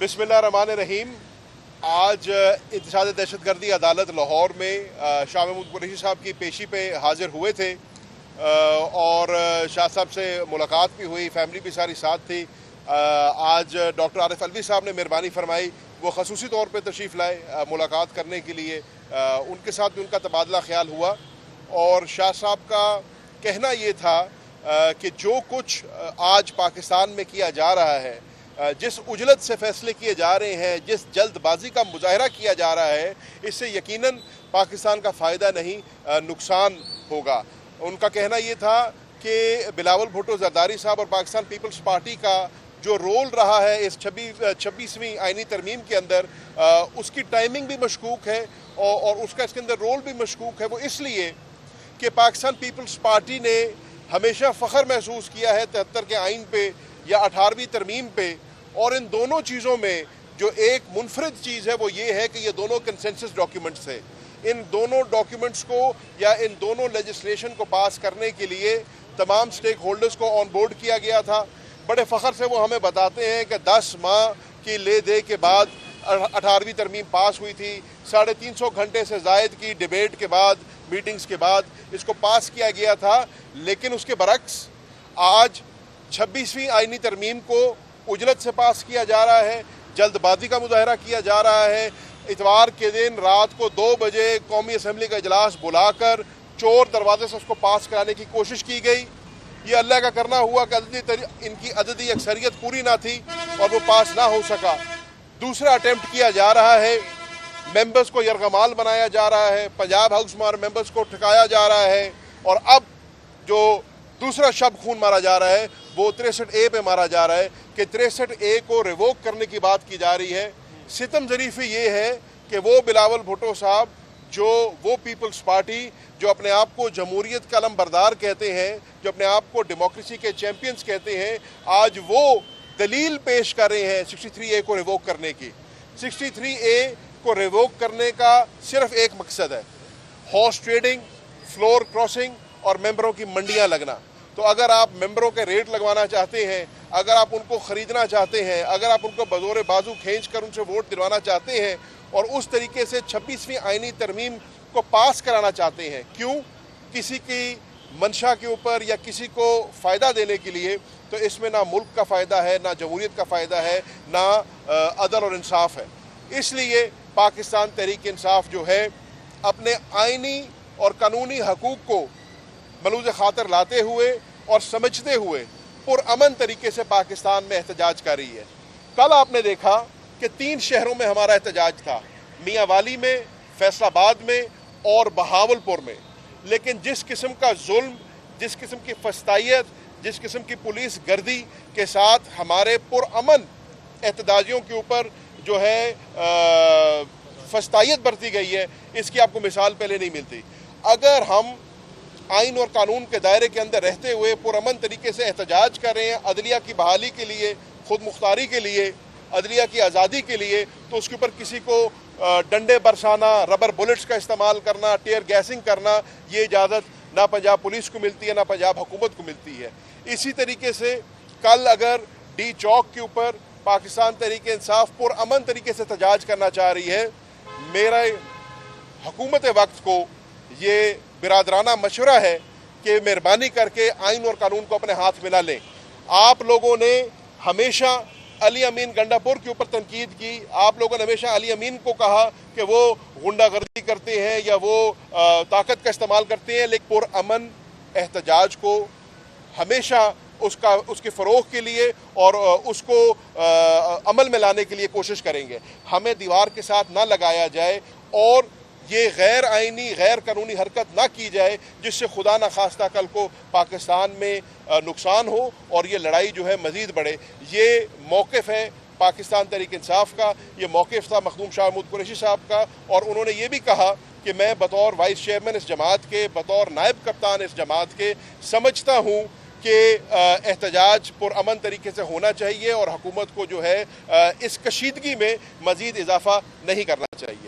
बिस्मिल्लाहिर्रहमानिर्रहीम। आज इंतशाद दहशतगर्दी अदालत लाहौर में शाह महमूद कुरैशी साहब की पेशी पे हाजिर हुए थे और शाह साहब से मुलाकात भी हुई, फैमिली भी सारी साथ थी। आज डॉक्टर आरिफ अलवी साहब ने मेहरबानी फरमाई, वो खसूसी तौर पे तशरीफ़ लाए मुलाकात करने के लिए। उनके साथ भी उनका तबादला ख्याल हुआ और शाह साहब का कहना ये था कि जो कुछ आज पाकिस्तान में किया जा रहा है, जिस उजलत से फैसले किए जा रहे हैं, जिस जल्दबाजी का मुजाहरा किया जा रहा है, इससे यकीनन पाकिस्तान का फ़ायदा नहीं नुकसान होगा। उनका कहना ये था कि बिलावल भुट्टो जरदारी साहब और पाकिस्तान पीपल्स पार्टी का जो रोल रहा है इस 26वीं आइनी तरमीम के अंदर, उसकी टाइमिंग भी मशकूक है और उसका इसके अंदर रोल भी मशकूक है। वो इसलिए कि पाकिस्तान पीपल्स पार्टी ने हमेशा फ़ख्र महसूस किया है 73 के आइन पे या 18वीं तरमीम पे, और इन दोनों चीज़ों में जो एक मुनफरिद चीज़ है वो ये है कि ये दोनों कंसेंसस डॉक्यूमेंट्स थे। इन दोनों डॉक्यूमेंट्स को या इन दोनों लेजिस्लेशन को पास करने के लिए तमाम स्टेक होल्डर्स को ऑन बोर्ड किया गया था। बड़े फ़ख्र से वो हमें बताते हैं कि 10 माह की ले दे के बाद 18वीं तरमीम पास हुई थी। 350 घंटे से ज़ायद की डिबेट के बाद, मीटिंग्स के बाद इसको पास किया गया था। लेकिन उसके बरक्स आज 26वीं आइनी तरमीम को उजलत से पास किया जा रहा है, जल्दबाजी का मुजाहरा किया जा रहा है। इतवार के दिन रात को 2 बजे कौमी असम्बली का इजलास बुलाकर चोर दरवाजे से उसको पास कराने की कोशिश की गई। ये अल्लाह का करना हुआ कि इनकी अददी अक्सरियत पूरी ना थी और वो पास ना हो सका। दूसरा अटेम्प्ट किया जा रहा है, मेंबर्स को यरगमाल बनाया जा रहा है, पंजाब हाउस में मेंबर्स को ठकाया जा रहा है, और अब जो दूसरा शब खून मारा जा रहा है वो 63A पे मारा जा रहा है कि 63A को रिवोक करने की बात की जा रही है। सितम ज़रीफ़ी ये है कि वो बिलावल भुट्टो साहब, जो वो पीपल्स पार्टी जो अपने आप को जमहूरियत का अलमबरदार कहते हैं, जो अपने आप को डेमोक्रेसी के चैम्पियंस कहते हैं, आज वो दलील पेश कर रहे हैं 63A को रिवोक करने की। 63A को रिवोक करने का सिर्फ एक मकसद है, हॉर्स ट्रेडिंग, फ्लोर क्रॉसिंग और मेंबरों की मंडियां लगना। तो अगर आप मेंबरों के रेट लगवाना चाहते हैं, अगर आप उनको ख़रीदना चाहते हैं, अगर आप उनको बज़ोर बाजू खींच कर उनसे वोट दिलवाना चाहते हैं और उस तरीके से 26वीं आइनी तरमीम को पास कराना चाहते हैं, क्यों? किसी की मंशा के ऊपर या किसी को फ़ायदा देने के लिए, तो इसमें ना मुल्क का फ़ायदा है, ना जमहूरियत का फ़ायदा है, ना अदल और इंसाफ है। इसलिए पाकिस्तान तहरीक इंसाफ जो है अपने आइनी और कानूनी हकूक़ को मलूज़ खातर लाते हुए और समझते हुए पुरअमन तरीके से पाकिस्तान में एहतजाज कर रही है। कल आपने देखा कि 3 शहरों में हमारा एहतजाज था, मियांवाली में, फैसलाबाद में और बहावलपुर में। लेकिन जिस किस्म का जुल्म, जिस किस्म की फस्तायत, जिस किस्म की पुलिस गर्दी के साथ हमारे पुरअमन एहतजाजियों के ऊपर जो है फस्तायत बरती गई है, इसकी आपको मिसाल पहले नहीं मिलती। अगर हम आइन और कानून के दायरे के अंदर रहते हुए पुरअमन तरीके से एहतजाज कर रहे हैं अदलिया की बहाली के लिए, खुद मुख्तारी के लिए, अदलिया की आज़ादी के लिए, तो उसके ऊपर किसी को डंडे बरसाना, रबर बुलेट्स का इस्तेमाल करना, टीयर गैसिंग करना, ये इजाज़त ना पंजाब पुलिस को मिलती है, ना पंजाब हुकूमत को मिलती है। इसी तरीके से कल अगर डी चौक के ऊपर पाकिस्तान तहरीक इंसाफ पुरअमन तरीके से एहतजाज करना चाह रही है, मेरा हुकूमत वक्त को ये बिरादराना मशवरा है कि मेहरबानी करके आइन और कानून को अपने हाथ में ना लें। आप लोगों ने हमेशा अली अमीन गंडापुर के ऊपर तनकीद की, आप लोगों ने हमेशा अली अमीन को कहा कि वो गुंडागर्दी करते हैं या वो ताकत का इस्तेमाल करते हैं, लेकिन पुरअमन एहतजाज को हमेशा उसके फ़रोग़ के लिए और उसको अमल में लाने के लिए कोशिश करेंगे। हमें दीवार के साथ ना लगाया जाए और ये गैर आइनी, गैर कानूनी हरकत ना की जाए जिससे खुदा न खास्ता कल को पाकिस्तान में नुकसान हो और ये लड़ाई जो है मज़ीद बढ़े। ये मौक़िफ़ है पाकिस्तान तहरीक इंसाफ का, ये मौक़िफ़ था मखदूम शाह महमूद कुरैशी साहब का, और उन्होंने ये भी कहा कि मैं बतौर वाइस चेयरमैन इस जमात के, बतौर नायब कप्तान इस जमात के, समझता हूँ कि एहतजाज पुरअमन तरीके से होना चाहिए और हुकूमत को जो है इस कशीदगी में मज़ीद इजाफ़ा नहीं करना चाहिए।